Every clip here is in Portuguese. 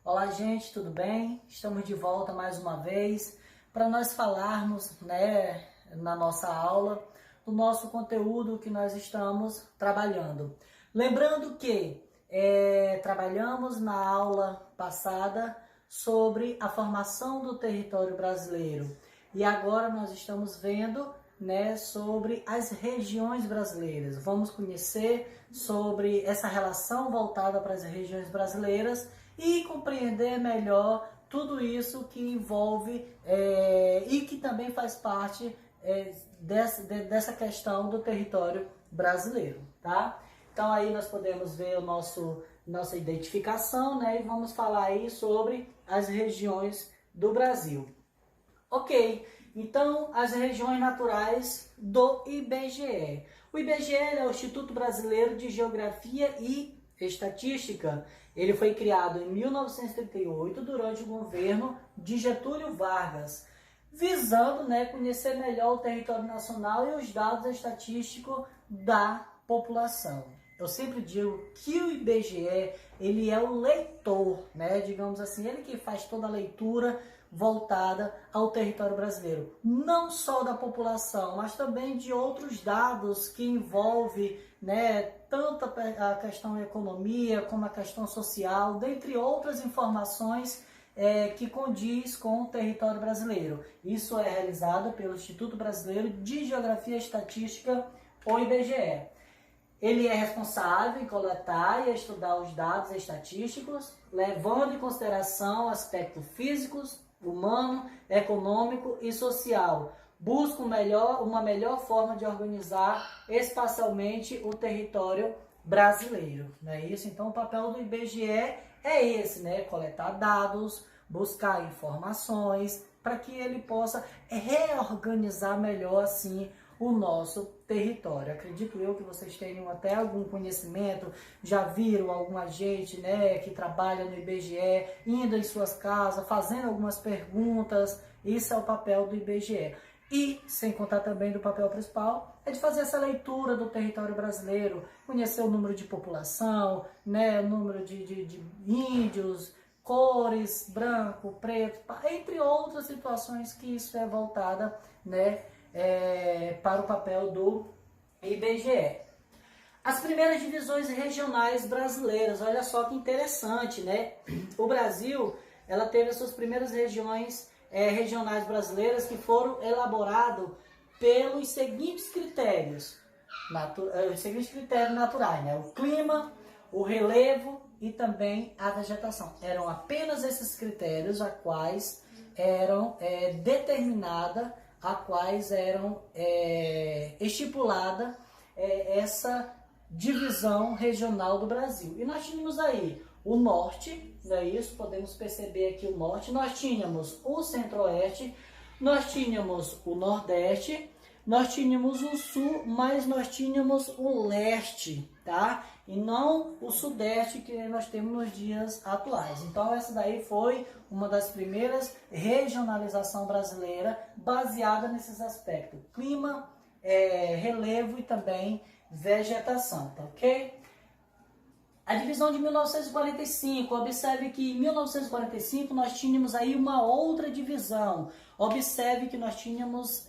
Olá, gente, tudo bem? Estamos de volta mais uma vez para nós falarmos, na nossa aula do nosso conteúdo que nós estamos trabalhando. Lembrando que trabalhamos na aula passada sobre a formação do território brasileiro e agora nós estamos vendo sobre as regiões brasileiras. Vamos conhecer sobre essa relação voltada para as regiões brasileiras e compreender melhor tudo isso que envolve e que também faz parte dessa questão do território brasileiro, tá? Então aí nós podemos ver nossa identificação, e vamos falar aí sobre as regiões do Brasil. Ok, então as regiões naturais do IBGE. O IBGE é o Instituto Brasileiro de Geografia e Estatística. Ele foi criado em 1938 durante o governo de Getúlio Vargas, visando conhecer melhor o território nacional e os dados estatísticos da população. Eu sempre digo que o IBGE ele é o leitor, digamos assim, ele que faz toda a leitura voltada ao território brasileiro, não só da população, mas também de outros dados que envolvem tanto a questão da economia como a questão social, dentre outras informações que condiz com o território brasileiro. Isso é realizado pelo Instituto Brasileiro de Geografia e Estatística, o IBGE. Ele é responsável em coletar e estudar os dados estatísticos, levando em consideração aspectos físicos, humano, econômico e social. Busca uma melhor forma de organizar espacialmente o território brasileiro. Não é isso? Então, o papel do IBGE é esse, coletar dados, buscar informações, para que ele possa reorganizar melhor, assim, o nosso território. Acredito eu que vocês tenham até algum conhecimento, já viram algum agente que trabalha no IBGE, indo em suas casas, fazendo algumas perguntas. Isso é o papel do IBGE. E, sem contar também do papel principal, é de fazer essa leitura do território brasileiro, conhecer o número de população, o número de índios, cores, branco, preto, entre outras situações que isso é voltada, para o papel do IBGE. As primeiras divisões regionais brasileiras, olha só que interessante, O Brasil, ela teve as suas primeiras regiões regionais brasileiras que foram elaboradas pelos seguintes critérios, naturais, o clima, o relevo e também a vegetação. Eram apenas esses critérios a quais eram determinadas, a quais eram estipulada essa divisão regional do Brasil. E nós tínhamos aí o norte, não é isso? Podemos perceber aqui o norte. Nós tínhamos o centro-oeste, nós tínhamos o nordeste, nós tínhamos o sul, mas nós tínhamos o leste, tá? E não o sudeste que nós temos nos dias atuais. Então essa daí foi uma das primeiras regionalização brasileira baseada nesses aspectos: clima, relevo e também vegetação, tá ok? A divisão de 1945, observe que em 1945 nós tínhamos aí uma outra divisão. Observe que nós tínhamos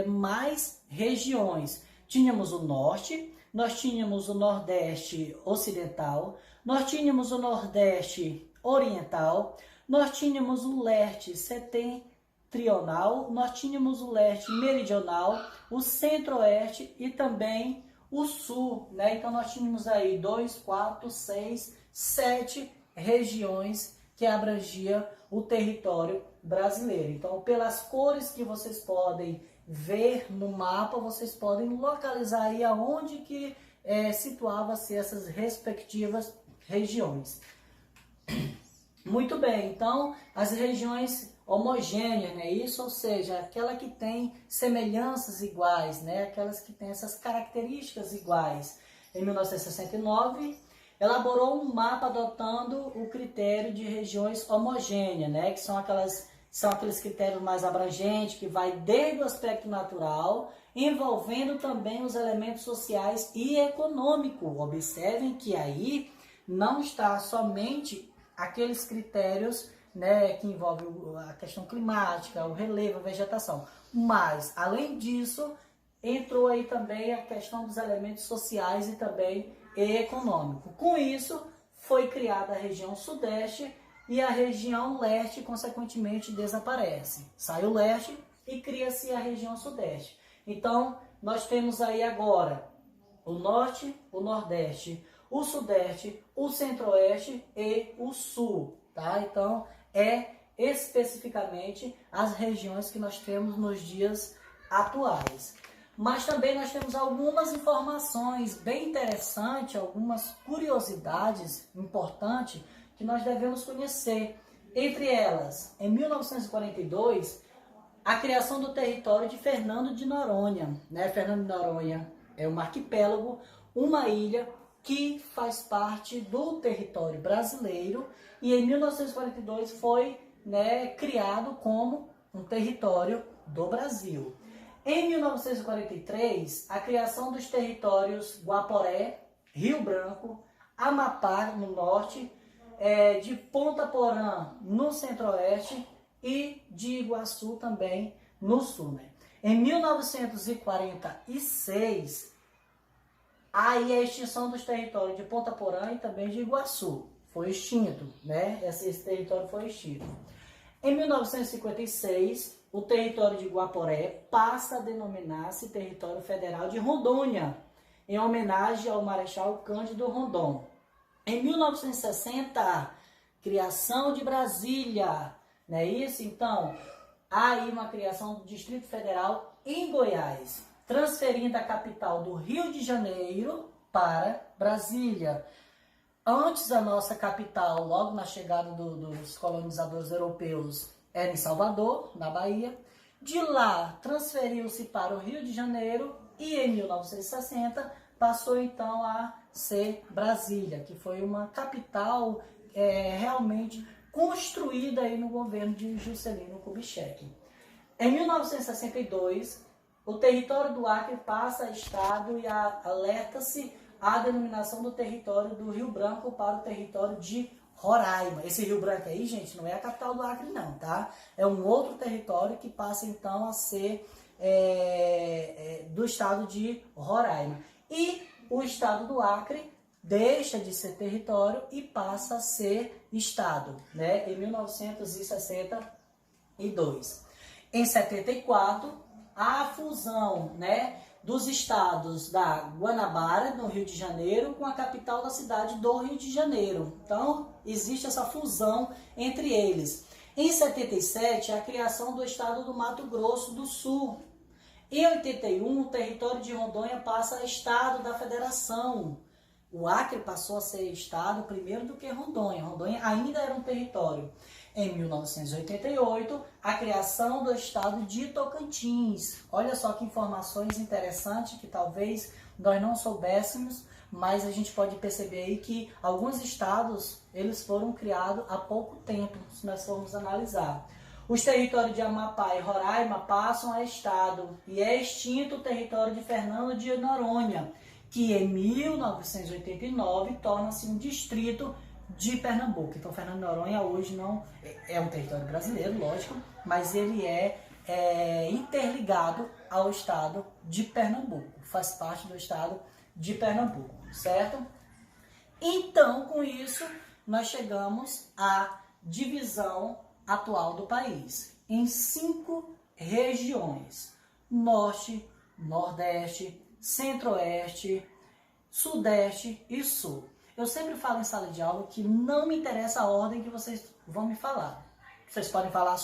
mais regiões. Tínhamos o norte, nós tínhamos o nordeste ocidental, nós tínhamos o nordeste oriental, nós tínhamos o leste setentrional, nós tínhamos o leste meridional, o centro-oeste e também o sul, Então nós tínhamos aí 2, 4, 6, 7 regiões que abrangia o território brasileiro. Então, pelas cores que vocês podem ver no mapa, vocês podem localizar aí aonde que situava-se essas respectivas regiões. Muito bem, então as regiões homogêneas, isso, ou seja, aquela que tem semelhanças iguais, aquelas que têm essas características iguais. Em 1969, elaborou um mapa adotando o critério de regiões homogêneas, que são aqueles critérios mais abrangentes, que vai desde o aspecto natural, envolvendo também os elementos sociais e econômicos. Observem que aí não está somente aqueles critérios, né, que envolvem a questão climática, o relevo, a vegetação. Mas, além disso, entrou aí também a questão dos elementos sociais e também econômico. Com isso, foi criada a região sudeste e a região leste, consequentemente, desaparece. Sai o leste e cria-se a região sudeste. Então, nós temos aí agora o norte, o nordeste, o sudeste, o centro-oeste e o sul, tá? Então, especificamente as regiões que nós temos nos dias atuais. Mas também nós temos algumas informações bem interessantes, algumas curiosidades importantes que nós devemos conhecer. Entre elas, em 1942, a criação do território de Fernando de Noronha. Né? Fernando de Noronha é um arquipélago, uma ilha que faz parte do território brasileiro e em 1942 foi, né, criado como um território do Brasil. Em 1943, a criação dos territórios Guaporé, Rio Branco, Amapá no norte, de Ponta Porã no centro-oeste e de Iguaçu também no sul. Né? Em 1946, aí a extinção dos territórios de Ponta Porã e também de Iguaçu foi extinto, né? Esse território foi extinto. Em 1956, o território de Guaporé passa a denominar-se Território Federal de Rondônia, em homenagem ao Marechal Cândido Rondon. Em 1960, criação de Brasília, não é isso? Então, há aí uma criação do Distrito Federal em Goiás, transferindo a capital do Rio de Janeiro para Brasília. Antes, a nossa capital, logo na chegada dos colonizadores europeus, era em Salvador, na Bahia. De lá, transferiu-se para o Rio de Janeiro e, em 1960, passou então a ser Brasília, que foi uma capital realmente construída aí no governo de Juscelino Kubitschek. Em 1962, o território do Acre passa a estado e alerta-se a denominação do território do Rio Branco para o território de Roraima. Esse Rio Branco aí, gente, não é a capital do Acre não, tá? É um outro território que passa então a ser do estado de Roraima. E o estado do Acre deixa de ser território e passa a ser estado, né? Em 1962. Em 74, a fusão, né, dos estados da Guanabara, no Rio de Janeiro, com a capital da cidade do Rio de Janeiro. Então, existe essa fusão entre eles. Em 77, a criação do estado do Mato Grosso do Sul. Em 81, o território de Rondônia passa a estado da federação. O Acre passou a ser estado primeiro do que Rondônia. Rondônia ainda era um território. Em 1988, a criação do estado de Tocantins. Olha só que informações interessantes que talvez nós não soubéssemos, mas a gente pode perceber aí que alguns estados eles foram criados há pouco tempo, se nós formos analisar. Os territórios de Amapá e Roraima passam a estado e é extinto o território de Fernando de Noronha, que em 1989 torna-se um distrito de Pernambuco. Então, Fernando de Noronha hoje não é um território brasileiro, lógico, mas ele é interligado ao estado de Pernambuco, faz parte do estado de Pernambuco, certo? Então, com isso, nós chegamos à divisão atual do país em 5 regiões: Norte, Nordeste, Centro-Oeste, Sudeste e Sul. Eu sempre falo em sala de aula que não me interessa a ordem que vocês vão me falar. Vocês podem falar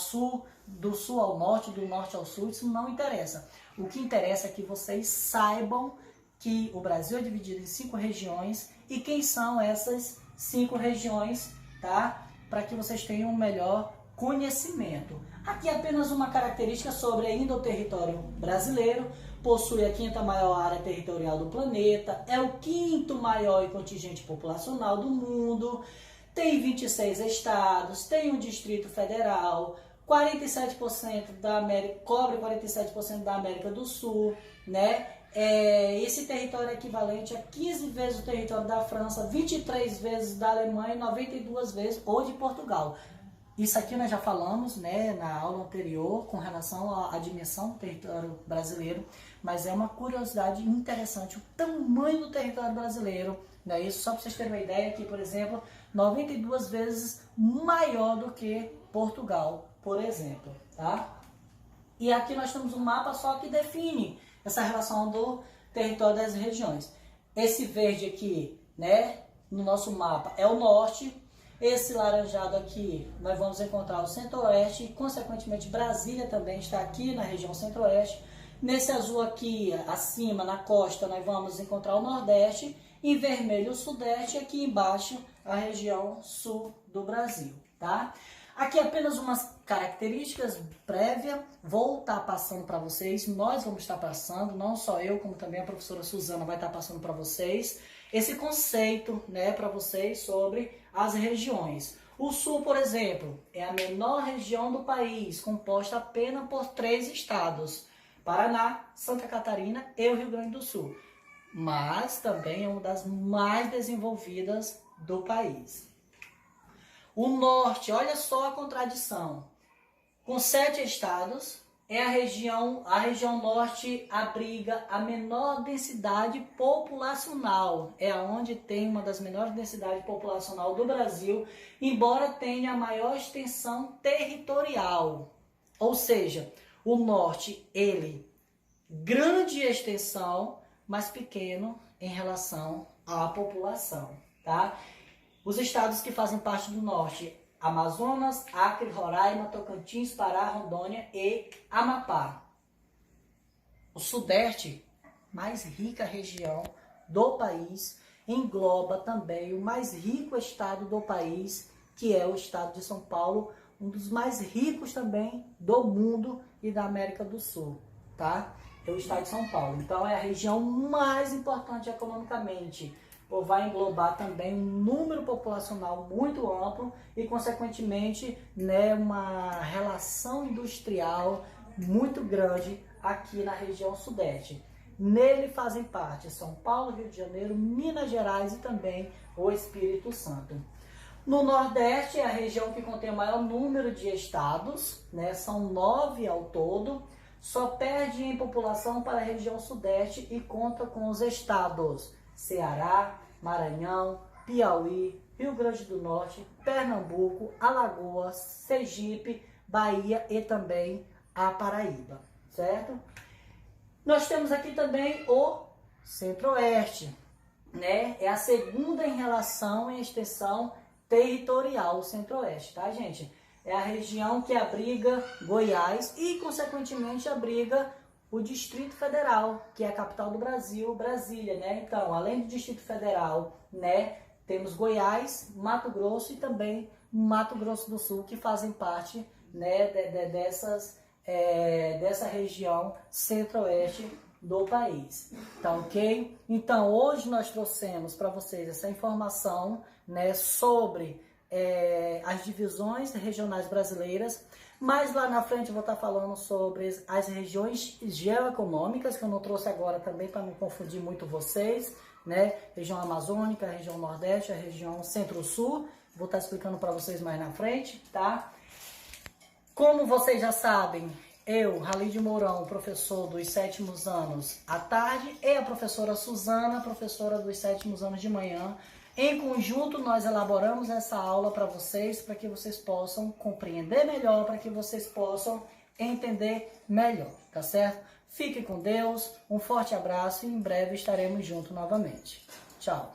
do sul ao norte, do norte ao sul, isso não interessa. O que interessa é que vocês saibam que o Brasil é dividido em 5 regiões e quem são essas 5 regiões, tá? Para que vocês tenham um melhor conhecimento. Aqui apenas uma característica sobre ainda o território brasileiro. Possui a 5ª maior área territorial do planeta, é o 5º maior em contingente populacional do mundo, tem 26 estados, tem um Distrito Federal, 47% da América, cobre 47% da América do Sul, né? esse território é equivalente a 15 vezes o território da França, 23 vezes da Alemanha e 92 vezes o de Portugal. Isso aqui nós já falamos, né, na aula anterior com relação à dimensão do território brasileiro, mas é uma curiosidade interessante o tamanho do território brasileiro, né? Isso só para vocês terem uma ideia que, por exemplo, 92 vezes maior do que Portugal, por exemplo, tá? E aqui nós temos um mapa só que define essa relação do território das regiões. Esse verde aqui, né, no nosso mapa é o norte. Esse laranjado aqui, nós vamos encontrar o centro-oeste e, consequentemente, Brasília também está aqui na região centro-oeste. Nesse azul aqui, acima, na costa, nós vamos encontrar o nordeste. Em vermelho, o sudeste. E aqui embaixo, a região sul do Brasil, tá? Aqui apenas umas características prévias, vou estar passando para vocês, nós vamos estar passando, não só eu, como também a professora Suzana vai estar passando para vocês, esse conceito, né, para vocês sobre as regiões. O Sul, por exemplo, é a menor região do país, composta apenas por 3 estados, Paraná, Santa Catarina e o Rio Grande do Sul, mas também é uma das mais desenvolvidas do país. O norte, olha só a contradição, com 7 estados, é a região norte abriga a menor densidade populacional, é onde tem uma das menores densidades populacional do Brasil, embora tenha a maior extensão territorial. Ou seja, o norte, ele, grande extensão, mas pequeno em relação à população, tá? Os estados que fazem parte do norte, Amazonas, Acre, Roraima, Tocantins, Pará, Rondônia e Amapá. O sudeste, mais rica região do país, engloba também o mais rico estado do país, que é o estado de São Paulo, um dos mais ricos também do mundo e da América do Sul, tá? É o estado de São Paulo. Então é a região mais importante economicamente, vai englobar também um número populacional muito amplo e, consequentemente, né, uma relação industrial muito grande aqui na região sudeste. Nele fazem parte São Paulo, Rio de Janeiro, Minas Gerais e também o Espírito Santo. No Nordeste é a região que contém o maior número de estados, né, são 9 ao todo, só perde em população para a região Sudeste e conta com os estados Ceará, Maranhão, Piauí, Rio Grande do Norte, Pernambuco, Alagoas, Sergipe, Bahia e também a Paraíba, certo? Nós temos aqui também o Centro-Oeste, né? É a segunda em relação em extensão territorial, o Centro-Oeste, tá, gente? É a região que abriga Goiás e, consequentemente, abriga o Distrito Federal, que é a capital do Brasil, Brasília, né? Então, além do Distrito Federal, né, temos Goiás, Mato Grosso e também Mato Grosso do Sul, que fazem parte, né, dessa região centro-oeste do país, tá ok? Então, hoje nós trouxemos para vocês essa informação, né, sobre as divisões regionais brasileiras, mas lá na frente eu vou estar falando sobre as regiões geoeconômicas, que eu não trouxe agora também para não confundir muito vocês, né? Região amazônica, a região nordeste, a região centro-sul, vou estar explicando para vocês mais na frente, tá? Como vocês já sabem, eu, Halide Mourão, professor dos 7º anos à tarde, e a professora Suzana, professora dos 7º anos de manhã. Em conjunto, nós elaboramos essa aula para vocês possam compreender melhor, para que vocês possam entender melhor, tá certo? Fique com Deus, um forte abraço e em breve estaremos juntos novamente. Tchau!